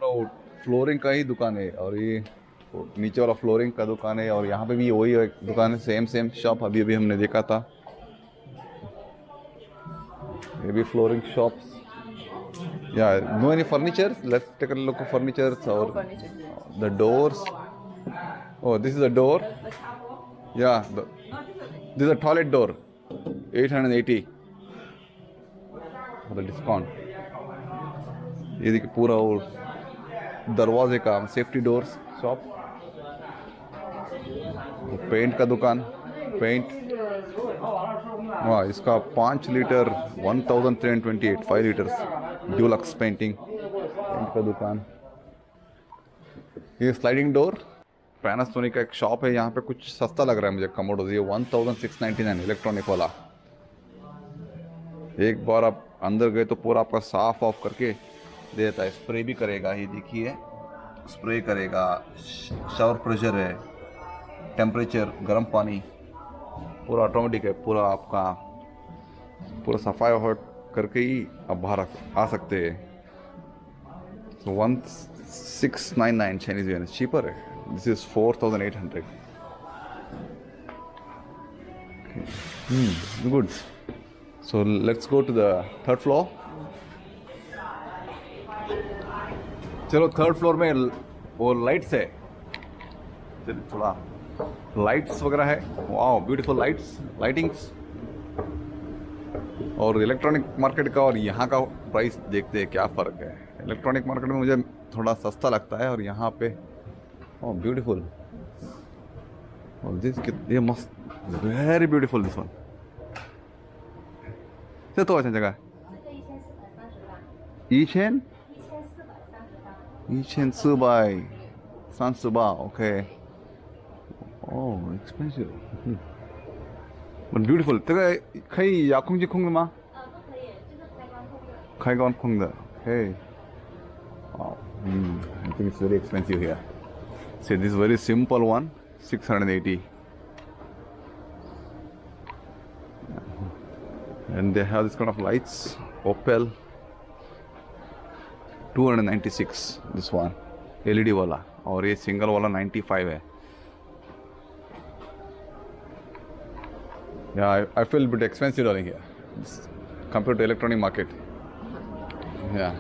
पूरा फ्लोरिंग का ही दुकान है और ये नीचे वाला फ्लोरिंग का दुकान है और यहाँ पे भी वही एक दुकान है सेम शॉप अभी अभी हमने देखा था ये भी फ्लोरिंग शॉप्स या no any furnitures let's take a look at furnitures और the doors oh this is a door yeah this is a toilet door 880 for the discount ये देखिए पूरा वो दरवाजे का सेफ्टी डोर्स शॉप पेंट का दुकान पेंट वाह इसका 5 लीटर 1328 5 लीटर्स ड्यूलक्स पेंट का दुकान ये स्लाइडिंग डोर पैनासोनिक का एक शॉप है यहाँ पे कुछ सस्ता लग रहा है मुझे कमोडो ये 1699 इलेक्ट्रॉनिक वाला एक बार आप अंदर गए तो पूरा आपका साफ ऑफ करके दे देता है स्प्रे भी करेगा ये देखिए स्प्रे करेगा शावर प्रेशर है टेम्परेचर गर्म पानी पूरा ऑटोमेटिक है पूरा आपका पूरा सफाई करके ही आप बाहर आ सकते हैं so 1699 Chinese yuan is cheaper this is 4800 okay. Good so let's go to the third floor चलो थर्ड फ्लोर में वो लाइट्स है थोड़ा लाइट्स वगैरह है वाओ ब्यूटीफुल लाइटिंग्स और इलेक्ट्रॉनिक मार्केट का और यहाँ का प्राइस देखते हैं क्या फ़र्क है इलेक्ट्रॉनिक मार्केट में मुझे थोड़ा सस्ता लगता है और यहाँ पे ओह ब्यूटीफुल और दिस ये मस्त वेरी ब्यूटीफुल दिस वन ये तो अच्छा जगह 1430巴 okay oh expensive but beautiful 这个可以遥控器控的吗不可以这个开关控的 okay wow I think it's very expensive here see this very simple one 680 and they have this kind of lights Opel 296 this one LED वाला और ये single वाला 95 है yeah I feel a bit expensive darling here compared to electronic market yeah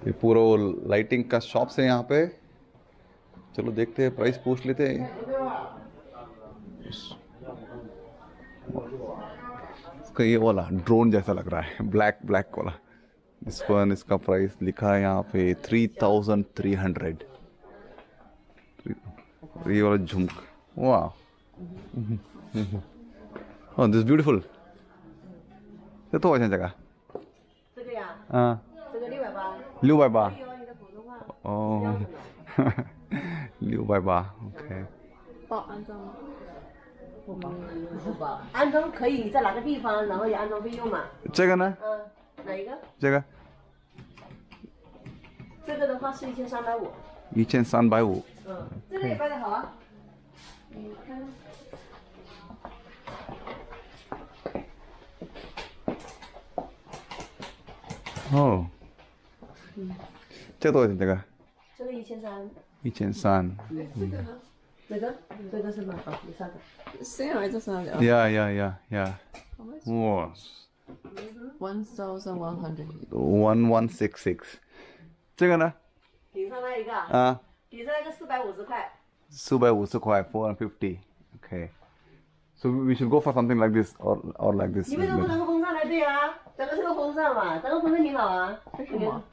ये पूरा lighting का shops है यहाँ पे चलो देखते हैं प्राइस पूछ लेते हैं इसका ये वाला ड्रोन जैसा लग रहा है ब्लैक वाला इस वन इसका प्राइस लिखा है यहाँ पे 3300 ये वाला झुमक वाह oh this is beautiful ये तो अच्छा जगह हाँ 680哦680 OK 报安装吗？不报。安装可以，你在哪个地方，然后有安装费用嘛？这个呢？哪一个？这个。这个的话是1350。1350。这个也摆得好啊。你看。哦。这多少钱？这个？这个1300。1300。这个是吗？哦，你上的。Same as this one. Yeah. Wow. 1100. 1166。这个呢？顶上那一个。啊。顶上那个450块。450块450。Okay. So we should go for something like this or like this. 你为什么不整个风扇来对啊？整个是个风扇嘛，整个风扇挺好啊。为什么？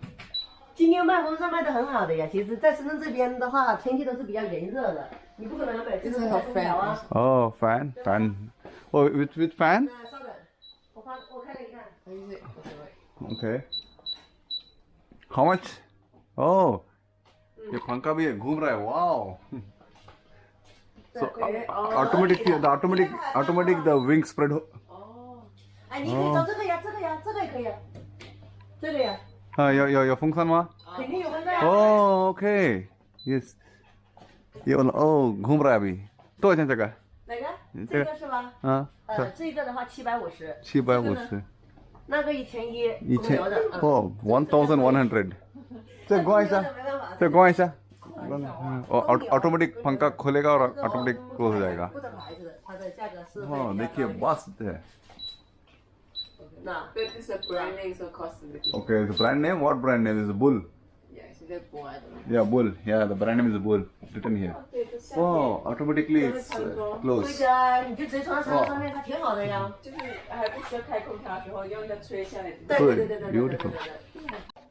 今年卖风扇卖得很好的呀。其实，在深圳这边的话，天气都是比较炎热的，你不可能买这个空调啊。Oh, fan. Oh, with fan? 稍等，我开给你看。Okay. How much? Oh, ये पंखा भी है घूम रहा है. Wow. So automatic the wing spread. 哦，哎，你可以找这个呀，这个也可以啊，这个呀。有风扇吗？肯定有风扇。Oh, okay. Yes. ये वाला घूम रहा है अभी. 多少钱这个？哪个？这个是吗？啊。这个的话750。750。那个1100，以前空调的，哦，1100。再关一下，再关一下。और ऑटोमेटिक पंखा खोलेगा और ऑटोमेटिक क्लोज हो जाएगा। 不同牌子的，它的价格是。हाँ देखिए मस्त है। 那 That is a brand name, so cost a little. Okay, the brand name? What brand name is Bull? Yeah, so that boy, I don't know. Yeah, Bull. Yeah, the brand name is Bull. Written here. Oh, automatically it's 对 closed. 的，你就直接装在上面，它挺好的呀。就是还不需要开空调的时候，用它吹下来。对对对对对对对 Beautiful. 对。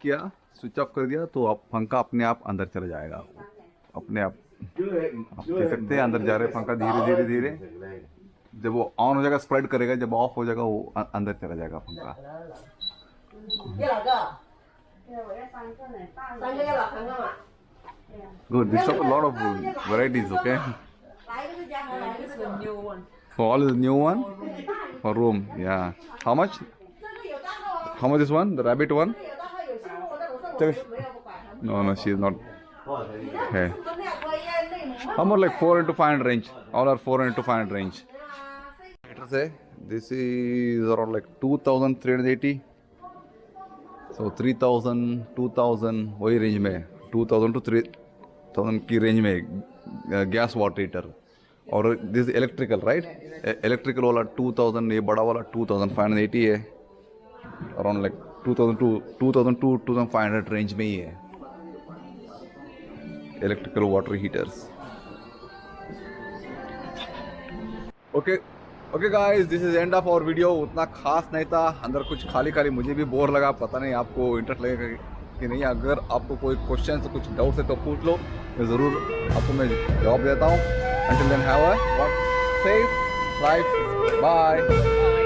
किया switch off कर दिया तो अब पंखा अपने आप अंदर चला जाएगा। अपने आप देख सकते हैं अंदर जा रहे पंखा धीरे धीरे धीरे। जब वो ऑन हो जाएगा स्प्रेड करेगा, जब ऑफ हो जाएगा वो अंदर चला जाएगा पंखा। 要哪个？我要3个呢，3个要哪3个嘛？ Good. This have a lot of varieties. Okay. 来一个是加和，来一个是 It's a new one. For all is new one for room. Yeah. How much? 这个有大号哦， How much is one? The rabbit one? 有大号有新货，但我这个没有不管它。 No, no, she is not. 你 Okay. 看，这2个也内蒙。 How much like 4 into 500 range? All are 4 into 500 range. This is around like 2,380. So 3,000, 2,000 वही range में 2,000 to 3,000 की range में gas water heater. और this electrical right? Electrical वाला 2,000, ये बड़ा वाला 2,580 है। अराउंड लाइक 2,000 to 2,500 रेंज में ही है electrical water heaters. Okay guys, this is end of our video. उतना खास नहीं था, अंदर कुछ खाली खाली मुझे भी बोर लगा। पता नहीं आपको इंटरेस्ट लगेगा कि नहीं। अगर आपको कोई क्वेश्चन कुछ डाउट है तो पूछ लो, मैं ज़रूर आपको मैं जवाब देता हूँ। Until then, have a safe life. Bye.